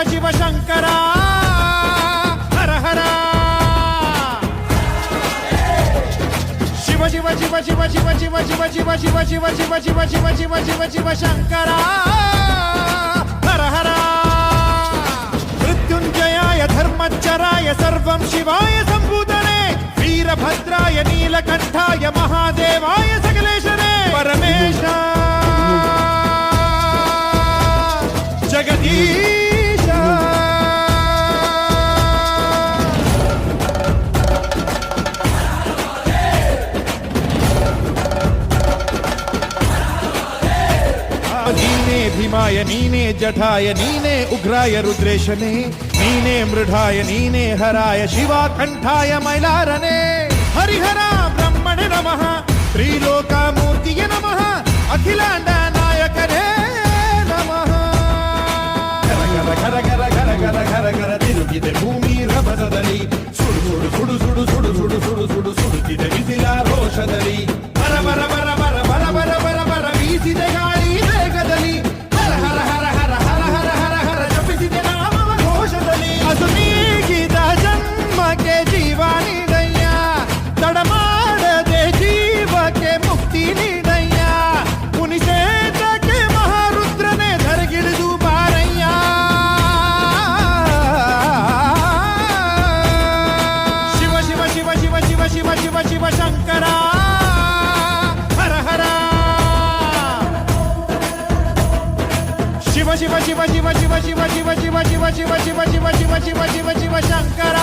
ಶಿವ ಶಂಕರ ಹರ ಹರ ಶಿವ ಶಿವ ಶಿವ ಶಿವ ಶಿವ ಶಿವ ಶಿವ ಶಿವ ಶಿವ ಶಿವ ಶಿವ ಶಿವ ಶಿವ ಶಿವ ಶಿವ ಶಿವ ಶಂಕರ ಹರ ಹರ ಮೃತ್ಯುಂಜಯಾಯ ಧರ್ಮಚ್ಚರಾಯ ಸರ್ವಂ ಶಿವಾಯ ಸಂಭೂತನೆ ವೀರಭದ್ರಾಯ ನೀಲಕಂಠಾಯ ಮಹಾದೇವಾಯ ಸಕಲೇಶನೇ ಪರಮೇಶ ಜಗದೀಶ ನೀನೇ ಭೀಮಾಯ ನೀನೇ ಜಠಾಯ ನೀನೇ ಉಗ್ರಾಯ ರುದ್ರೇಶನೇ ನೀನೇ ಮೃಢಾಯ ನೀನೇ ಹರಾಯ ಶಿವಾಕಂಠಾಯ ಮೈಲಾರನೇ ಹರಿಹರ ಬ್ರಹ್ಮಣೆ ನಮಃ ತ್ರಿಲೋಕಮೂರ್ತಿಯ ನಮಃ ಅಖಿಲಾಂಡ ನಾಯಕನೇ ನಮಃ ಘರ ಘರ ಘರ ಘರ ಘರ ಘರ ತಿರುಗಿದೆ ಭೂಮಿ ರಭಸದಲ್ಲಿ ಸುಡು ಸುಡು ಸುಡು ಸುಡು ಸುಡು ಸುಡು ಸುಡು ಸುಡು ಸುಡುತ್ತಿದೆ ಬಿಸಿಲ ರೋಷದಲ್ಲಿ ಬರ ಬರ ಬರ ಬರ ಬರ ಬರ ಬರ ಬರ ಬೀಸಿದೆ ಗಾಳಿ ವೇಗದಲ್ಲಿ ಹರ ಹರ ಹರ ಹರ ಹರ ಹರ ಹರ ಹರ ಜಪಿಸಿದೆ ನಾಮವ ಘೋಷದಲ್ಲಿ ಅದು ನೀಗಿದ ಜನ್ಮಕ್ಕೆ ಜೀವ ನೀಡಯ್ಯ ತಡ ಮಾಡದೆ ಜೀವಕ್ಕೆ ಮುಕ್ತಿ ನೀಡಯ್ಯ ಮುನಿಷೇತ್ರಕ್ಕೆ ಮಹಾರುದ್ರನೇ ಧರೆಗಿಳಿದು ಬಾರಯ್ಯ ಶಿವ ಶಿವ ಶಿವ ಶಿವ ಶಿವ ಶಿವ ಶಿವ ಶಿವ ಶಂಕರ ಹರ ಹರ ಶಿವ ಶಿವ ಶಿವ ಶಿವ ಶಿವ ಶಿವ ಶಿವ ಶಿವ ಶಿವ ಶಿವ ಶಿವ ಶಿವ ಶಿವ ಶಿವ ಶಿವ ಶಿವ ಶಂಕರ